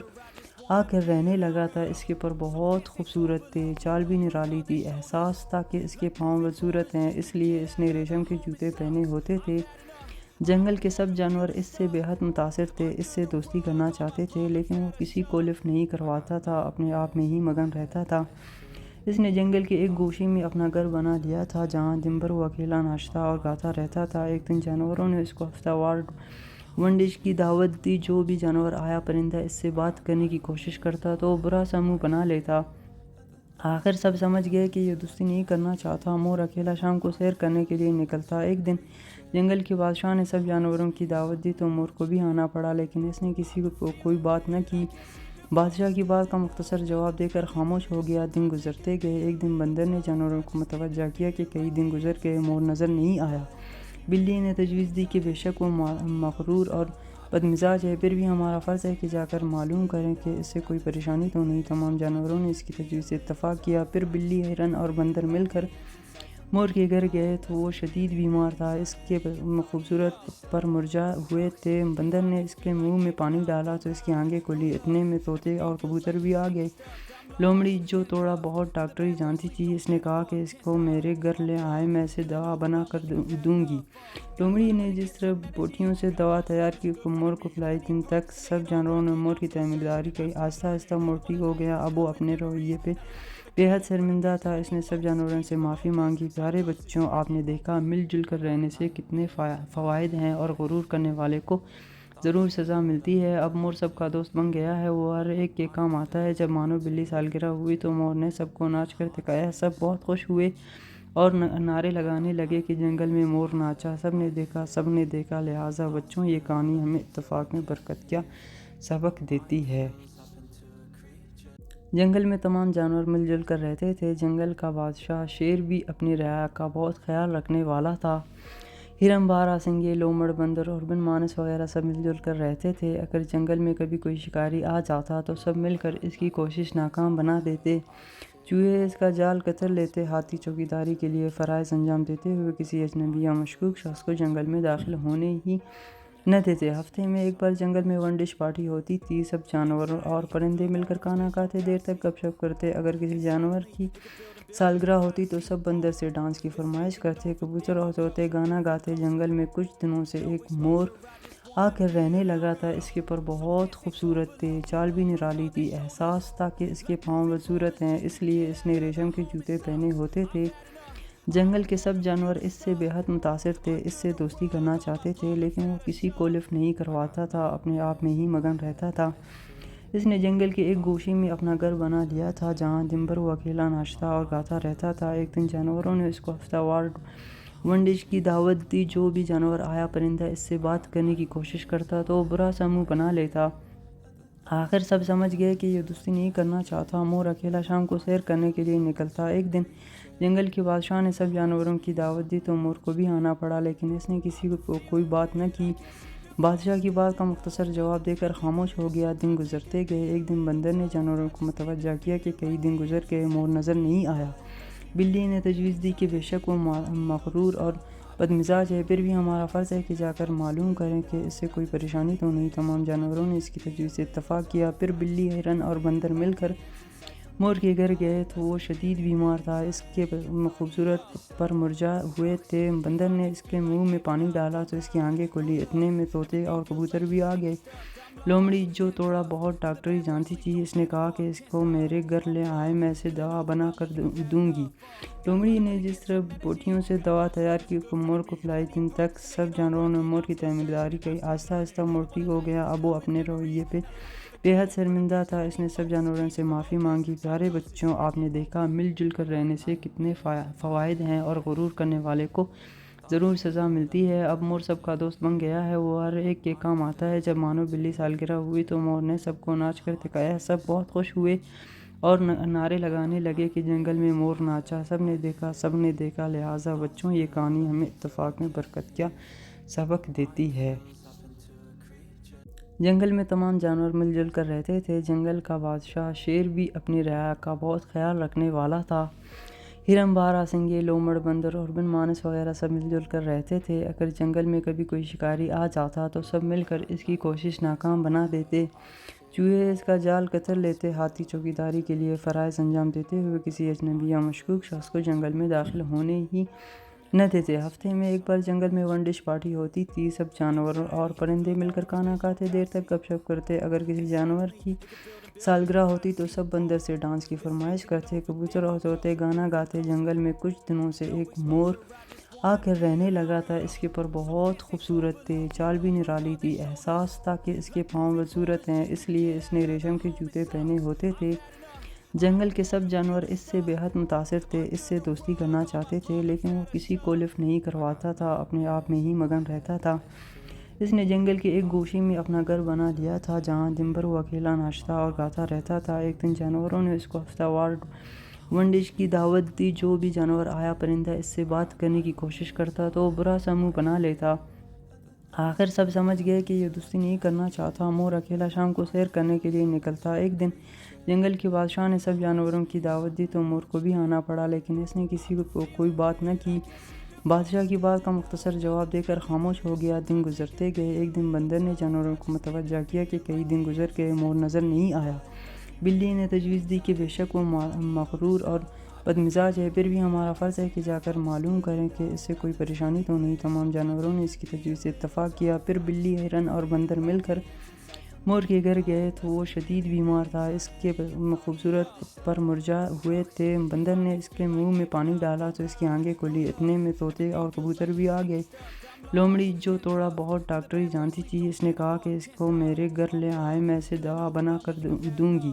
S1: آ کر رہنے لگا تھا۔ اس کے پر بہت خوبصورت تھے، چال بھی نرالی تھی۔ احساس تھا کہ اس کے پاؤں بدصورت ہیں، اس لیے اس نے ریشم کے جوتے پہنے ہوتے تھے۔ جنگل کے سب جانور اس سے بے حد متاثر تھے، اس سے دوستی کرنا چاہتے تھے، لیکن وہ کسی کو لفٹ نہیں کرواتا تھا، اپنے آپ میں ہی مگن رہتا تھا۔ اس نے جنگل کے ایک گوشے میں اپنا گھر بنا لیا تھا جہاں دن بھر وہ اکیلا ناچتا اور گاتا رہتا تھا۔ ایک دن جانوروں نے اس کو ہفتہ وار ون ڈش کی دعوت دی۔ جو بھی جانور آیا پرندہ اس سے بات کرنے کی کوشش کرتا تو وہ برا سا منہ بنا لیتا۔ آخر سب سمجھ گئے کہ یہ دوستی نہیں کرنا چاہتا۔ مور اکیلا شام کو سیر کرنے کے لیے نکلتا۔ ایک دن جنگل کے بادشاہ نے سب جانوروں کی دعوت دی تو مور کو بھی آنا پڑا، لیکن اس نے کسی کو کوئی بات نہ کی۔ بادشاہ کی بات کا مختصر جواب دے کر خاموش ہو گیا۔ دن گزرتے گئے۔ ایک دن بندر نے جانوروں کو متوجہ کیا کہ کئی دن گزر گئے، مور نظر نہیں آیا۔ بلی نے تجویز دی کہ بے شک وہ مغرور اور بدمزاج ہے، پھر بھی ہمارا فرض ہے کہ جا کر معلوم کریں کہ اس سے کوئی پریشانی تو نہیں۔ تمام جانوروں نے اس کی تجویز سے اتفاق کیا۔ پھر بلی، ہرن اور بندر مل کر مور کے گھر گئے تو وہ شدید بیمار تھا، اس کے خوبصورت پر مرجھا ہوئے تھے۔ بندر نے اس کے منہ میں پانی ڈالا تو اس کی آنکھیں کھلی۔ اتنے میں طوطے اور کبوتر بھی آ گئے۔ لومڑی جو تھوڑا بہت ڈاکٹری جانتی تھی، اس نے کہا کہ اس کو میرے گھر لے آئے، میں اسے دوا بنا کر دوں گی۔ لومڑی نے جس طرح بوٹیوں سے دوا تیار کی مور کو پلائی۔ دن تک سب جانوروں نے مور کی تعمیرداری کی۔ آہستہ آہستہ مور ٹھیک ہو گیا۔ اب وہ اپنے رویے پہ بے حد شرمندہ تھا۔ اس نے سب جانوروں سے معافی مانگی۔ پیارے بچوں، آپ نے دیکھا مل جل کر رہنے سے کتنے فوائد ہیں، اور غرور کرنے والے کو ضرور سزا ملتی ہے۔ اب مور سب کا دوست بن گیا ہے، وہ ہر ایک کے کام آتا ہے۔ جب مانو بلی سالگرہ ہوئی تو مور نے سب کو ناچ کر دکھایا۔ سب بہت خوش ہوئے اور نعرے لگانے لگے کہ جنگل میں مور ناچا، سب نے دیکھا، سب نے دیکھا۔ لہٰذا بچوں، یہ کہانی ہمیں اتفاق میں برکت کا سبق دیتی ہے۔ جنگل میں تمام جانور مل جل کر رہتے تھے۔ جنگل کا بادشاہ شیر بھی اپنی رعایا کا بہت خیال رکھنے والا تھا۔ ہرن، باراسنگے، لومڑ، بندر اور بن مانس وغیرہ سب مل جل کر رہتے تھے۔ اگر جنگل میں کبھی کوئی شکاری آ جاتا تو سب مل کر اس کی کوشش ناکام بنا دیتے۔ چوہے اس کا جال کتر لیتے۔ ہاتھی چوکیداری کے لیے فرائض انجام دیتے ہوئے کسی اجنبی یا مشکوک شخص کو جنگل میں داخل ہونے ہی نہ دیتے۔ ہفتے میں ایک بار جنگل میں ون ڈش پارٹی ہوتی تھی۔ سب جانور اور پرندے مل کر کھانا کھاتے، دیر تک گپ شپ کرتے۔ اگر کسی جانور کی سالگرہ ہوتی تو سب بندر سے ڈانس کی فرمائش کرتے۔ کبوتر اور طوطے گانا گاتے۔ جنگل میں کچھ دنوں سے ایک مور آ کر رہنے لگا تھا۔ اس کے پر بہت خوبصورت تھے، چال بھی نرالی تھی۔ احساس تھا کہ اس کے پاؤں بدصورت ہیں، اس لیے اس نے ریشم کے جوتے پہنے ہوتے تھے۔ جنگل کے سب جانور اس سے بے حد متاثر تھے، اس سے دوستی کرنا چاہتے تھے، لیکن وہ کسی کو لفٹ نہیں کرواتا تھا، اپنے آپ میں ہی مگن رہتا تھا۔ اس نے جنگل کے ایک گوشے میں اپنا گھر بنا لیا تھا جہاں دن بھر وہ اکیلا ناچتا اور گاتا رہتا تھا۔ ایک دن جانوروں نے اس کو ہفتہ وار ون ڈش کی دعوت دی۔ جو بھی جانور آیا پرندہ اس سے بات کرنے کی کوشش کرتا تو وہ برا سا منہ بنا لیتا۔ آخر سب سمجھ گئے کہ یہ دوستی نہیں کرنا چاہتا۔ مور اکیلا شام کو سیر کرنے کے لیے نکلتا۔ ایک دن جنگل کے بادشاہ نے سب جانوروں کی دعوت دی تو مور کو بھی آنا پڑا، لیکن اس نے کسی کو کوئی بات نہ کی۔ بادشاہ کی بات کا مختصر جواب دے کر خاموش ہو گیا۔ دن گزرتے گئے۔ ایک دن بندر نے جانوروں کو متوجہ کیا کہ کئی دن گزر گئے، مور نظر نہیں آیا۔ بلی نے تجویز دی کہ بے شک وہ مغرور اور بدمزاج ہے، پھر بھی ہمارا فرض ہے کہ جا کر معلوم کریں کہ اس سے کوئی پریشانی تو نہیں۔ تمام جانوروں نے اس کی تجویز سے اتفاق کیا۔ پھر بلی، ہرن اور بندر مل کر مور کے گھر گئے تو وہ شدید بیمار تھا، اس کے خوبصورت پر مرجھا ہوئے تھے۔ بندر نے اس کے منہ میں پانی ڈالا تو اس کی آنکھیں کھلی۔ اتنے میں طوطے اور کبوتر بھی آ گئے۔ لومڑی جو تھوڑا بہت ڈاکٹری جانتی تھی، اس نے کہا کہ اس کو میرے گھر لے آئے، میں اسے دوا بنا کر دوں گی۔ لومڑی نے جس طرح بوٹیوں سے دوا تیار کی مور کو پلائی۔ دن تک سب جانوروں نے مور کی تعمیرداری کی۔ آہستہ آہستہ مور ٹھیک ہو گیا۔ اب وہ اپنے رویے پہ بے حد شرمندہ تھا۔ اس نے سب جانوروں سے معافی مانگی۔ پیارے بچوں، آپ نے دیکھا مل جل کر رہنے سے کتنے فوائد ہیں، اور غرور کرنے والے کو ضرور سزا ملتی ہے۔ اب مور سب کا دوست بن گیا ہے، وہ ہر ایک کے کام آتا ہے۔ جب مانو بلی سالگرہ ہوئی تو مور نے سب کو ناچ کر دکھایا۔ سب بہت خوش ہوئے اور نعرے لگانے لگے کہ جنگل میں مور ناچا، سب نے دیکھا، سب نے دیکھا۔ لہٰذا بچوں، یہ کہانی ہمیں اتفاق میں برکت کا سبق دیتی ہے۔ جنگل میں تمام جانور مل جل کر رہتے تھے۔ جنگل کا بادشاہ شیر بھی اپنی رعایا کا بہت خیال رکھنے والا تھا۔ ہرن، باراسنگے، لومڑ، بندر اور بن مانس وغیرہ سب مل جل کر رہتے تھے۔ اگر جنگل میں کبھی کوئی شکاری آ جاتا تو سب مل کر اس کی کوشش ناکام بنا دیتے۔ چوہے اس کا جال کتر لیتے۔ ہاتھی چوکیداری کے لیے فرائض انجام دیتے ہوئے کسی اجنبی یا مشکوک شخص کو جنگل میں داخل ہونے ہی نہ دیتے۔ ہفتے میں ایک بار جنگل میں ون ڈش پارٹی ہوتی تھی۔ سب جانور اور پرندے مل کر کھانا کھاتے، دیر تک گپ شپ کرتے۔ اگر کسی جانور کی سالگرہ ہوتی تو سب بندر سے ڈانس کی فرمائش کرتے۔ کبوتر اور طوطے گانا گاتے۔ جنگل میں کچھ دنوں سے ایک مور آ کر رہنے لگا تھا۔ اس کے پر بہت خوبصورت تھے، چال بھی نرالی تھی۔ احساس تھا کہ اس کے پاؤں بدصورت ہیں، اس لیے اس نے ریشم کے جوتے پہنے ہوتے تھے۔ جنگل کے سب جانور اس سے بے حد متاثر تھے، اس سے دوستی کرنا چاہتے تھے، لیکن وہ کسی کو لفٹ نہیں کرواتا تھا، اپنے آپ میں ہی مگن رہتا تھا۔ اس نے جنگل کے ایک گوشے میں اپنا گھر بنا لیا تھا، جہاں دن بھر وہ اکیلا ناچتا اور گاتا رہتا تھا۔ ایک دن جانوروں نے اس کو ہفتہ وار ون ڈش کی دعوت دی۔ جو بھی جانور آیا، پرندہ اس سے بات کرنے کی کوشش کرتا تو وہ برا سا منہ بنا لیتا۔ آخر سب سمجھ گئے کہ یہ دوستی نہیں کرنا چاہتا۔ مور اکیلا شام کو سیر کرنے کے لیے نکلتا۔ ایک دن جنگل کے بادشاہ نے سب جانوروں کی دعوت دی تو مور کو بھی آنا پڑا، لیکن اس نے کسی کو کوئی بات نہ کی۔ بادشاہ کی بات کا مختصر جواب دے کر خاموش ہو گیا۔ دن گزرتے گئے۔ ایک دن بندر نے جانوروں کو متوجہ کیا کہ کئی دن گزر گئے، مور نظر نہیں آیا۔ بلی نے تجویز دی کہ بے شک وہ مغرور اور بدمزاج ہے، پھر بھی ہمارا فرض ہے کہ جا کر معلوم کریں کہ اس سے کوئی پریشانی تو نہیں۔ تمام جانوروں نے اس کی تجویز سے اتفاق کیا۔ پھر بلی، ہرن اور بندر مل کر مور کے گھر گئے تو وہ شدید بیمار تھا، اس کے خوبصورت پر مرجھا ہوئے تھے۔ بندر نے اس کے منہ میں پانی ڈالا تو اس کی آنکھیں کھلی۔ اتنے میں طوطے اور کبوتر بھی آ گئے۔ لومڑی جو تھوڑا بہت ڈاکٹری جانتی تھی، اس نے کہا کہ اس کو میرے گھر لے آئے، میں اسے دوا بنا کر دوں گی۔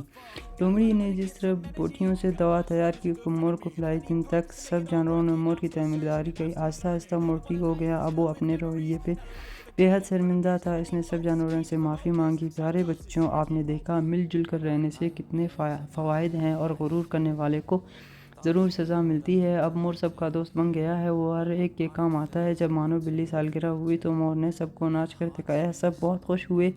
S1: لومڑی نے جس طرح بوٹیوں سے دوا تیار کی، مور کو پلائی۔ دن تک سب جانوروں نے مور کی تیمارداری کی۔ آہستہ آہستہ مور ٹھیک ہو گیا۔ اب وہ اپنے رویے پہ بے حد شرمندہ تھا۔ اس نے سب جانوروں سے معافی مانگی۔ پیارے بچوں، آپ نے دیکھا مل جل کر رہنے سے کتنے فوائد ہیں، اور غرور کرنے والے کو ضرور سزا ملتی ہے۔ اب مور سب کا دوست بن گیا ہے، وہ ہر ایک کے کام آتا ہے۔ جب مانو بلی سالگرہ ہوئی تو مور نے سب کو ناچ کر دکھایا۔ سب بہت خوش ہوئے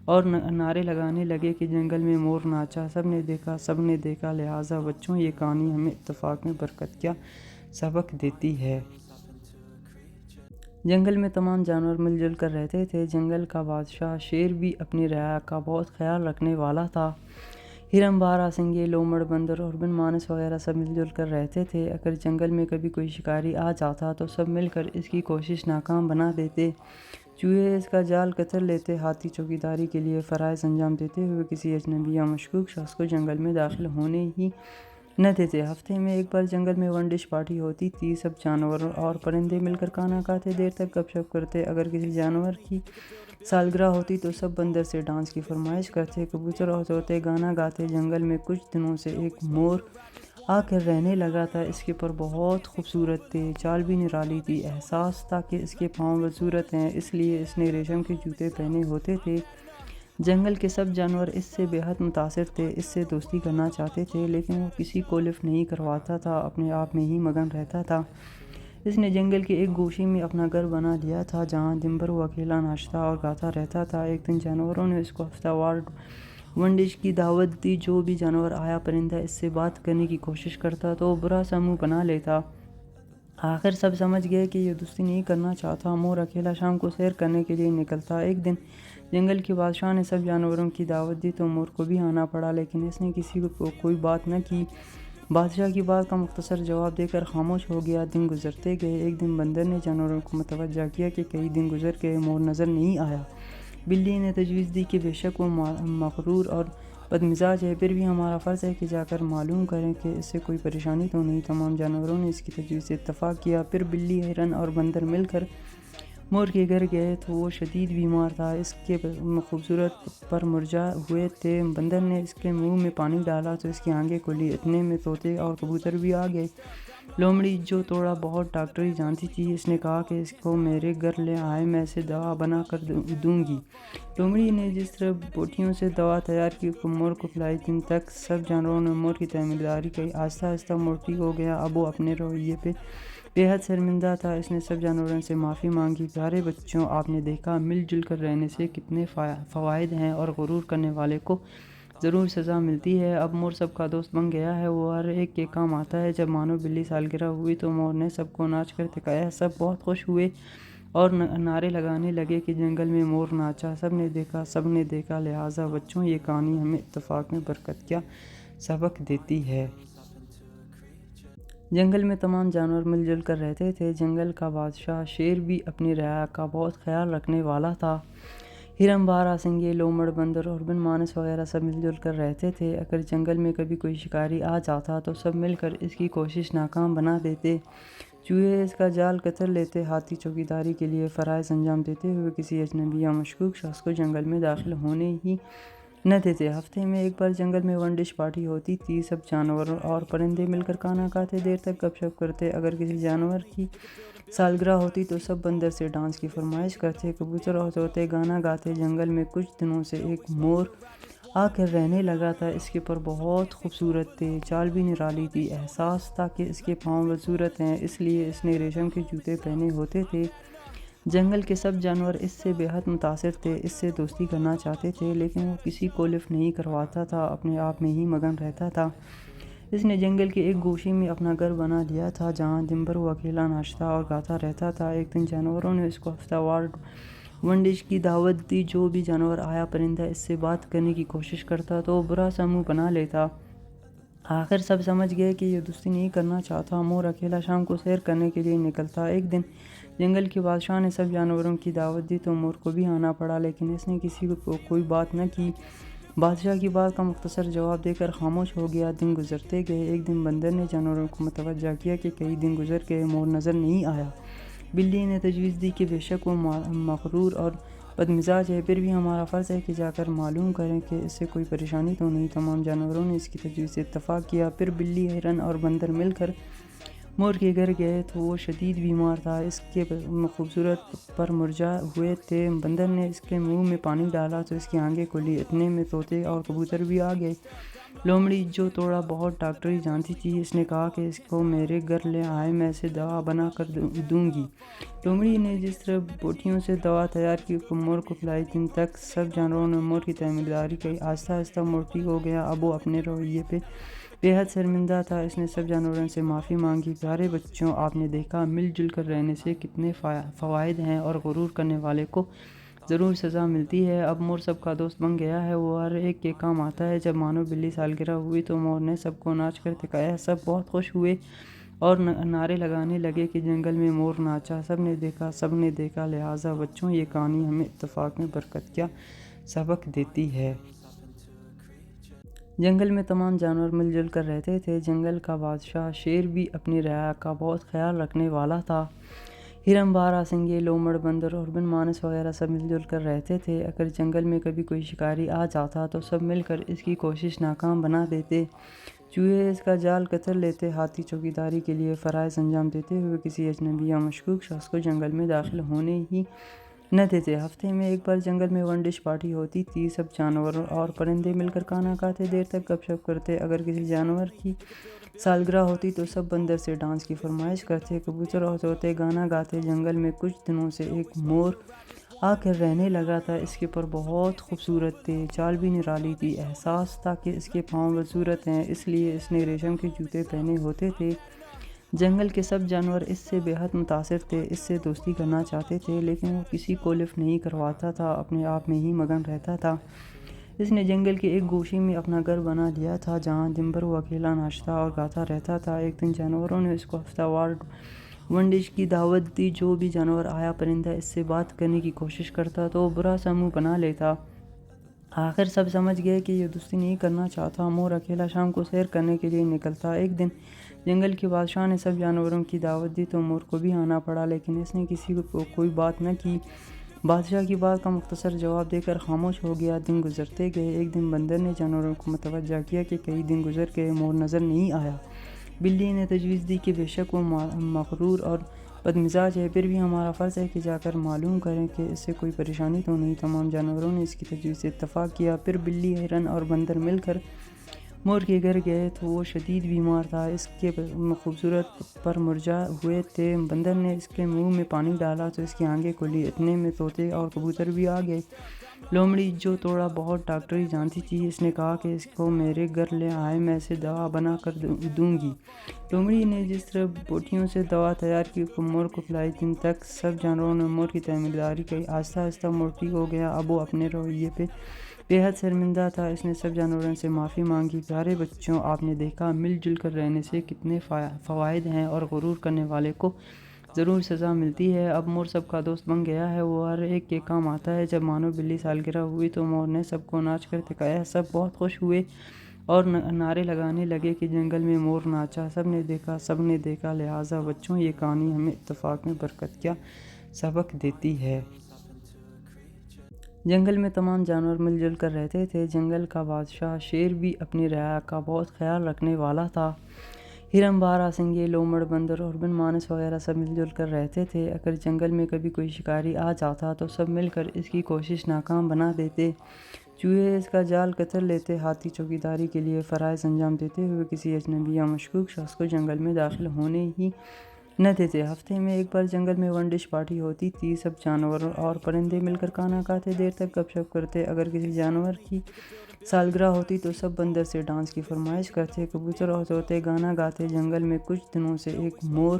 S1: اور نعرے لگانے لگے کہ جنگل میں مور ناچا، سب نے دیکھا، سب نے دیکھا۔ لہٰذا بچوں، یہ کہانی ہمیں اتفاق میں برکت کا سبق دیتی ہے۔ جنگل میں تمام جانور مل جل کر رہتے تھے۔ جنگل کا بادشاہ شیر بھی اپنی رعایا کا بہت خیال رکھنے والا تھا۔ ہرن، باراسنگے، لومڑ، بندر اور بن مانس وغیرہ سب مل جل کر رہتے تھے۔ اگر جنگل میں کبھی کوئی شکاری آ جاتا تو سب مل کر اس کی کوشش ناکام بنا دیتے۔ چوہے اس کا جال کتر لیتے۔ ہاتھی چوکیداری کے لیے فرائض انجام دیتے ہوئے کسی اجنبی یا مشکوک شخص کو جنگل میں داخل ہونے ہی نہ دیتے۔ ہفتے میں ایک بار جنگل میں ون ڈش پارٹی ہوتی تھی۔ سب جانور اور پرندے مل کر کھانا کھاتے، دیر تک گپ شپ کرتے۔ اگر کسی جانور کی سالگرہ ہوتی تو سب بندر سے ڈانس کی فرمائش کرتے۔ کبوتر اور طوطے گانا گاتے۔ جنگل میں کچھ دنوں سے ایک مور آ کر رہنے لگا تھا۔ اس کے پر بہت خوبصورت تھے، چال بھی نرالی تھی۔ احساس تھا کہ اس کے پاؤں بدصورت ہیں، اس لیے اس نے ریشم کے جوتے پہنے ہوتے تھے۔ جنگل کے سب جانور اس سے بے حد متاثر تھے، اس سے دوستی کرنا چاہتے تھے، لیکن وہ کسی کو لفٹ نہیں کرواتا تھا، اپنے آپ میں ہی مگن رہتا تھا۔ اس نے جنگل کے ایک گوشے میں اپنا گھر بنا لیا تھا، جہاں دن بھر وہ اکیلا ناچتا اور گاتا رہتا تھا۔ ایک دن جانوروں نے اس کو ہفتہ وار ون ڈش کی دعوت دی۔ جو بھی جانور آیا، پرندہ اس سے بات کرنے کی کوشش کرتا تو وہ برا سا منہ بنا لیتا۔ آخر سب سمجھ گئے کہ یہ دوستی نہیں کرنا چاہتا۔ مور اکیلا شام کو سیر کرنے کے لیے نکلتا۔ ایک دن جنگل کے بادشاہ نے سب جانوروں کی دعوت دی تو مور کو بھی آنا پڑا، لیکن اس نے کسی کو کوئی بات نہ کی۔ بادشاہ کی بات کا مختصر جواب دے کر خاموش ہو گیا۔ دن گزرتے گئے۔ ایک دن بندر نے جانوروں کو متوجہ کیا کہ کئی دن گزر گئے، مور نظر نہیں آیا۔ بلی نے تجویز دی کہ بے شک وہ مغرور اور بدمزاج ہے، پھر بھی ہمارا فرض ہے کہ جا کر معلوم کریں کہ اس سے کوئی پریشانی تو نہیں۔ تمام جانوروں نے اس کی تجویز سے اتفاق کیا۔ پھر بلی، ہرن اور بندر مل کر مور کے گھر گئے تو وہ شدید بیمار تھا، اس کے خوبصورت پر مرجھا ہوئے تھے۔ بندر نے اس کے منہ میں پانی ڈالا تو اس کی آنکھیں کھلی۔ اتنے میں طوطے اور کبوتر بھی آ گئے۔ لومڑی جو تھوڑا بہت ڈاکٹری جانتی تھی، اس نے کہا کہ اس کو میرے گھر لے آئے، میں اسے دوا بنا کر دوں گی۔ لومڑی نے جس طرح بوٹیوں سے دوا تیار کی، مور کو پلائی۔ دن تک سب جانوروں نے مور کی تیمارداری کی۔ آہستہ آہستہ مور ٹھیک ہو گیا۔ اب وہ اپنے رویے پہ بے حد شرمندہ تھا۔ اس نے سب جانوروں سے معافی مانگی۔ پیارے بچوں، آپ نے دیکھا مل جل کر رہنے سے کتنے فوائد ہیں، اور غرور کرنے والے کو ضرور سزا ملتی ہے۔ اب مور سب کا دوست بن گیا ہے، وہ ہر ایک کے کام آتا ہے۔ جب مانو بلی سالگرہ ہوئی تو مور نے سب کو ناچ کر دکھایا۔ سب بہت خوش ہوئے اور نعرے لگانے لگے کہ جنگل میں مور ناچا، سب نے دیکھا، سب نے دیکھا۔ لہٰذا بچوں، یہ کہانی ہمیں اتفاق میں برکت کا سبق دیتی ہے۔ جنگل میں تمام جانور مل جل کر رہتے تھے۔ جنگل کا بادشاہ شیر بھی اپنی رعایا کا بہت خیال رکھنے والا تھا۔ ہرن، بارہ سنگے، لومڑ، بندر اور بن مانس وغیرہ سب مل جل کر رہتے تھے۔ اگر جنگل میں کبھی کوئی شکاری آ جاتا تو سب مل کر اس کی کوشش ناکام بنا دیتے۔ چوہے اس کا جال کتر لیتے، ہاتھی چوکیداری کے لیے فرائض انجام دیتے ہوئے کسی اجنبی یا مشکوک شخص کو جنگل میں داخل ہونے ہی نہ دیتے۔ ہفتے میں ایک بار جنگل میں ون ڈش پارٹی ہوتی تھی۔ سب جانور اور پرندے مل کر کھانا کھاتے، دیر تک گپ شپ کرتے۔ اگر کسی جانور کی سالگرہ ہوتی تو سب بندر سے ڈانس کی فرمائش کرتے۔ کبوتر اور طوطے گانا گاتے۔ جنگل میں کچھ دنوں سے ایک مور آ کر رہنے لگا تھا۔ اس کے پر بہت خوبصورت تھے، چال بھی نرالی تھی۔ احساس تھا کہ اس کے پاؤں بدصورت ہیں، اس لیے اس نے ریشم کے جوتے پہنے ہوتے تھے۔ جنگل کے سب جانور اس سے بے حد متاثر تھے، اس سے دوستی کرنا چاہتے تھے، لیکن وہ کسی کو لفٹ نہیں کرواتا تھا، اپنے آپ میں ہی مگن رہتا تھا۔ اس نے جنگل کے ایک گوشے میں اپنا گھر بنا لیا تھا، جہاں دن بھر وہ اکیلا ناچتا اور گاتا رہتا تھا۔ ایک دن جانوروں نے اس کو ہفتہ وار ون ڈش کی دعوت دی۔ جو بھی جانور آیا، پرندہ اس سے بات کرنے کی کوشش کرتا تو وہ برا سا منہ بنا لیتا۔ آخر سب سمجھ گئے کہ یہ دوستی نہیں کرنا چاہتا۔ مور اکیلا شام کو سیر کرنے کے لیے نکلتا۔ ایک دن جنگل کے بادشاہ نے سب جانوروں کی دعوت دی تو مور کو بھی آنا پڑا، لیکن اس نے کسی کو کوئی بات نہ کی۔ بادشاہ کی بات کا مختصر جواب دے کر خاموش ہو گیا۔ دن گزرتے گئے۔ ایک دن بندر نے جانوروں کو متوجہ کیا کہ کئی دن گزر گئے، مور نظر نہیں آیا۔ بلی نے تجویز دی کہ بے شک وہ مغرور اور بدمزاج ہے، پھر بھی ہمارا فرض ہے کہ جا کر معلوم کریں کہ اس سے کوئی پریشانی تو نہیں۔ تمام جانوروں نے اس کی تجویز سے اتفاق کیا۔ پھر بلی، ہرن اور بندر مل کر مور کے گھر گئے تو وہ شدید بیمار تھا، اس کے خوبصورت پر مرجھا ہوئے تھے۔ بندر نے اس کے منہ میں پانی ڈالا تو اس کی آنکھیں کھلی۔ اتنے میں طوطے اور کبوتر بھی آ گئے۔ لومڑی جو تھوڑا بہت ڈاکٹری جانتی تھی، اس نے کہا کہ اس کو میرے گھر لے آئے، میں اسے دوا بنا کر دوں گی۔ لومڑی نے جس طرح بوٹیوں سے دوا تیار کی، مور کو پلائی۔ دن تک سب جانوروں نے مور کی تعمیرداری کی۔ آہستہ آہستہ مور ٹھیک ہو گیا۔ اب وہ اپنے رویے پہ بے حد شرمندہ تھا۔ اس نے سب جانوروں سے معافی مانگی۔ پیارے بچوں، آپ نے دیکھا مل جل کر رہنے سے کتنے فوائد ہیں، اور غرور کرنے والے کو ضرور سزا ملتی ہے۔ اب مور سب کا دوست بن گیا ہے، وہ ہر ایک کے کام آتا ہے۔ جب مانو بلی سالگرہ ہوئی تو مور نے سب کو ناچ کر دکھایا۔ سب بہت خوش ہوئے اور نعرے لگانے لگے کہ جنگل میں مور ناچا، سب نے دیکھا، سب نے دیکھا۔ لہٰذا بچوں، یہ کہانی ہمیں اتفاق میں برکت کا سبق دیتی ہے۔ جنگل میں تمام جانور مل جل کر رہتے تھے۔ جنگل کا بادشاہ شیر بھی اپنی رعایا کا بہت خیال رکھنے والا تھا۔ ہرن، بارہ سنگے، لومڑ، بندر اور بن مانس وغیرہ سب مل جل کر رہتے تھے۔ اگر جنگل میں کبھی کوئی شکاری آ جاتا تو سب مل کر اس کی کوشش ناکام بنا دیتے۔ چوہے اس کا جال کتر لیتے، ہاتھی چوکیداری کے لیے فرائض انجام دیتے ہوئے کسی اجنبی یا مشکوک شخص کو جنگل میں داخل ہونے ہی نہ دیتے۔ ہفتے میں ایک بار جنگل میں ون ڈش پارٹی ہوتی تھی۔ سب جانور اور پرندے مل کر کھانا کھاتے، دیر تک گپ شپ کرتے۔ اگر کسی جانور کی سالگرہ ہوتی تو سب بندر سے ڈانس کی فرمائش کرتے۔ کبوتر اور طوطے گانا گاتے۔ جنگل میں کچھ دنوں سے ایک مور آ کر رہنے لگا تھا۔ اس کے پر بہت خوبصورت تھے، چال بھی نرالی تھی۔ احساس تھا کہ اس کے پاؤں بدصورت ہیں، اس لیے اس نے ریشم کے جوتے پہنے ہوتے تھے۔ جنگل کے سب جانور اس سے بے حد متاثر تھے، اس سے دوستی کرنا چاہتے تھے، لیکن وہ کسی کو لفٹ نہیں کرواتا تھا، اپنے آپ میں ہی مگن رہتا تھا۔ اس نے جنگل کے ایک گوشے میں اپنا گھر بنا لیا تھا، جہاں دن بھر وہ اکیلا ناچتا اور گاتا رہتا تھا۔ ایک دن جانوروں نے اس کو ہفتہ وار ون ڈش کی دعوت دی۔ جو بھی جانور آیا، پرندہ اس سے بات کرنے کی کوشش کرتا تو وہ برا سا منہ بنا لیتا۔ آخر سب سمجھ گئے کہ یہ دوستی نہیں کرنا چاہتا۔ مور اکیلا شام کو سیر کرنے کے لیے نکلتا۔ ایک دن جنگل کے بادشاہ نے سب جانوروں کی دعوت دی تو مور کو بھی آنا پڑا، لیکن اس نے کسی کو کوئی بات نہ کی۔ بادشاہ کی بات کا مختصر جواب دے کر خاموش ہو گیا۔ دن گزرتے گئے۔ ایک دن بندر نے جانوروں کو متوجہ کیا کہ کئی دن گزر گئے، مور نظر نہیں آیا۔ بلی نے تجویز دی کہ بے شک وہ مغرور اور بدمزاج ہے، پھر بھی ہمارا فرض ہے کہ جا کر معلوم کریں کہ اس سے کوئی پریشانی تو نہیں۔ تمام جانوروں نے اس کی تجویز سے اتفاق کیا۔ پھر بلی، ہرن اور بندر مل کر مور کے گھر گئے تو وہ شدید بیمار تھا، اس کے خوبصورت پر مرجھا ہوئے تھے۔ بندر نے اس کے منہ میں پانی ڈالا تو اس کی آنکھیں کھلی۔ اتنے میں طوطے اور کبوتر بھی آ گئے۔ لومڑی جو تھوڑا بہت ڈاکٹری جانتی تھی، اس نے کہا کہ اس کو میرے گھر لے آئے، میں اسے دوا بنا کر دوں گی۔ لومڑی نے جس طرح بوٹیوں سے دوا تیار کی، مور کو پلائی۔ دن تک سب جانوروں نے مور کی تعمیرداری کی۔ آہستہ آہستہ مور ٹھیک ہو گیا۔ اب وہ اپنے رویے پہ بے حد شرمندہ تھا۔ اس نے سب جانوروں سے معافی مانگی۔ پیارے بچوں، آپ نے دیکھا مل جل کر رہنے سے کتنے فوائد ہیں اور غرور کرنے والے کو ضرور سزا ملتی ہے۔ اب مور سب کا دوست بن گیا ہے، وہ ہر ایک کے کام آتا ہے۔ جب مانو بلی سالگرہ ہوئی تو مور نے سب کو ناچ کر دکھایا۔ سب بہت خوش ہوئے اور نعرے لگانے لگے کہ جنگل میں مور ناچا، سب نے دیکھا۔ لہٰذا بچوں، یہ کہانی ہمیں اتفاق میں برکت کا سبق دیتی ہے۔ جنگل میں تمام جانور مل جل کر رہتے تھے۔ جنگل کا بادشاہ شیر بھی اپنی رعایا کا بہت خیال رکھنے والا تھا۔ ہرن، باراسنگے، لومڑ، بندر اور بن مانس وغیرہ سب مل جل کر رہتے تھے۔ اگر جنگل میں کبھی کوئی شکاری آ جاتا تو سب مل کر اس کی کوشش ناکام بنا دیتے۔ چوہے اس کا جال کتر لیتے۔ ہاتھی چوکیداری کے لیے فرائض انجام دیتے ہوئے کسی اجنبی یا مشکوک شخص کو جنگل میں داخل ہونے ہی نہ دیتے۔ ہفتے میں ایک بار جنگل میں ون ڈش پارٹی ہوتی تھی۔ سب جانور اور پرندے مل کر کھانا کھاتے، دیر تک گپ شپ کرتے۔ اگر کسی جانور کی سالگرہ ہوتی تو سب بندر سے ڈانس کی فرمائش کرتے۔ کبوتر اور طوطے گانا گاتے۔ جنگل میں کچھ دنوں سے ایک مور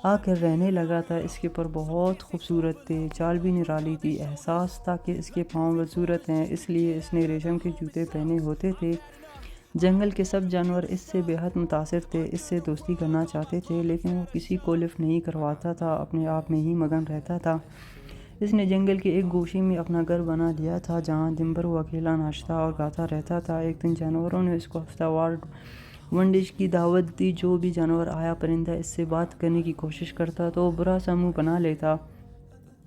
S1: آ کر رہنے لگا تھا۔ اس کے پر بہت خوبصورت تھے، چال بھی نرالی تھی۔ احساس تھا کہ اس کے پاؤں بدصورت ہیں، اس لیے اس نے ریشم کے جوتے پہنے ہوتے تھے۔ جنگل کے سب جانور اس سے بے حد متاثر تھے، اس سے دوستی کرنا چاہتے تھے، لیکن وہ کسی کو لفٹ نہیں کرواتا تھا، اپنے آپ میں ہی مگن رہتا تھا۔ اس نے جنگل کے ایک گوشے میں اپنا گھر بنا لیا تھا، جہاں دن بھر وہ اکیلا ناچتا اور گاتا رہتا تھا۔ ایک دن جانوروں نے اس کو ہفتہ وار ون ڈش کی دعوت دی۔ جو بھی جانور آیا، پرندہ اس سے بات کرنے کی کوشش کرتا تو وہ برا سا منہ بنا لیتا۔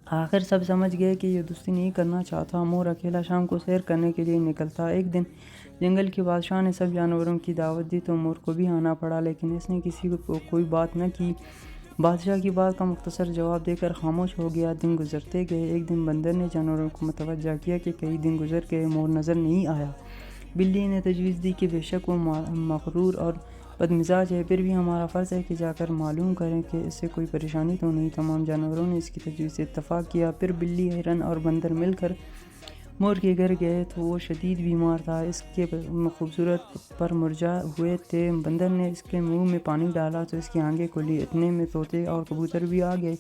S1: آخر سب سمجھ گئے کہ یہ دوستی نہیں کرنا چاہتا۔ مور اکیلا شام کو سیر کرنے کے لیے نکلتا۔ ایک دن جنگل کے بادشاہ نے سب جانوروں کی دعوت دی تو مور کو بھی آنا پڑا، لیکن اس نے کسی کو کوئی بات نہ کی۔ بادشاہ کی بات کا مختصر جواب دے کر خاموش ہو گیا۔ دن گزرتے گئے۔ ایک دن بندر نے جانوروں کو متوجہ کیا کہ کئی دن گزر گئے، مور نظر نہیں آیا۔ بلی نے تجویز دی کہ بے شک وہ مغرور اور بدمزاج ہے، پھر بھی ہمارا فرض ہے کہ جا کر معلوم کریں کہ اس سے کوئی پریشانی تو نہیں۔ تمام جانوروں نے اس کی تجویز سے اتفاق کیا۔ پھر بلی، ہرن اور بندر مل کر مور کے گھر گئے تو وہ شدید بیمار تھا، اس کے خوبصورت پر مرجھا ہوئے تھے۔ بندر نے اس کے منہ میں پانی ڈالا تو اس کی آنکھیں کھلی۔ اتنے میں طوطے اور کبوتر بھی آ گئے۔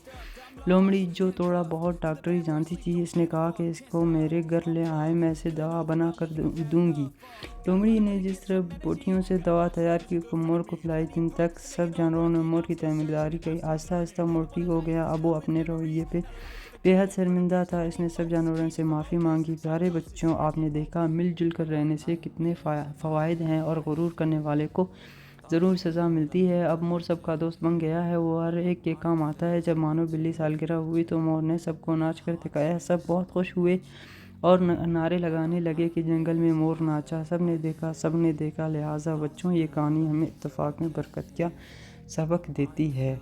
S1: لومڑی، جو تھوڑا بہت ڈاکٹری جانتی تھی، اس نے کہا کہ اس کو میرے گھر لے آئے، میں اسے دوا بنا کر دوں گی۔ لومڑی نے جس طرح بوٹیوں سے دوا تیار کی، مور کو پلائی۔ دن تک سب جانوروں نے مور کی تعمیرداری کی۔ آہستہ آہستہ مور ٹھیک ہو گیا۔ اب وہ اپنے رویے پہ بے حد شرمندہ تھا۔ اس نے سب جانوروں سے معافی مانگی۔ پیارے بچوں، آپ نے دیکھا مل جل کر رہنے سے کتنے فوائد ہیں اور غرور کرنے والے کو ضرور سزا ملتی ہے۔ اب مور سب کا دوست بن گیا ہے، وہ ہر ایک کے کام آتا ہے۔ جب مانو بلی سالگرہ ہوئی تو مور نے سب کو ناچ کر دکھایا۔ سب بہت خوش ہوئے اور نعرے لگانے لگے کہ جنگل میں مور ناچا، سب نے دیکھا۔ لہٰذا بچوں، یہ کہانی ہمیں اتفاق میں برکت کا سبق دیتی ہے۔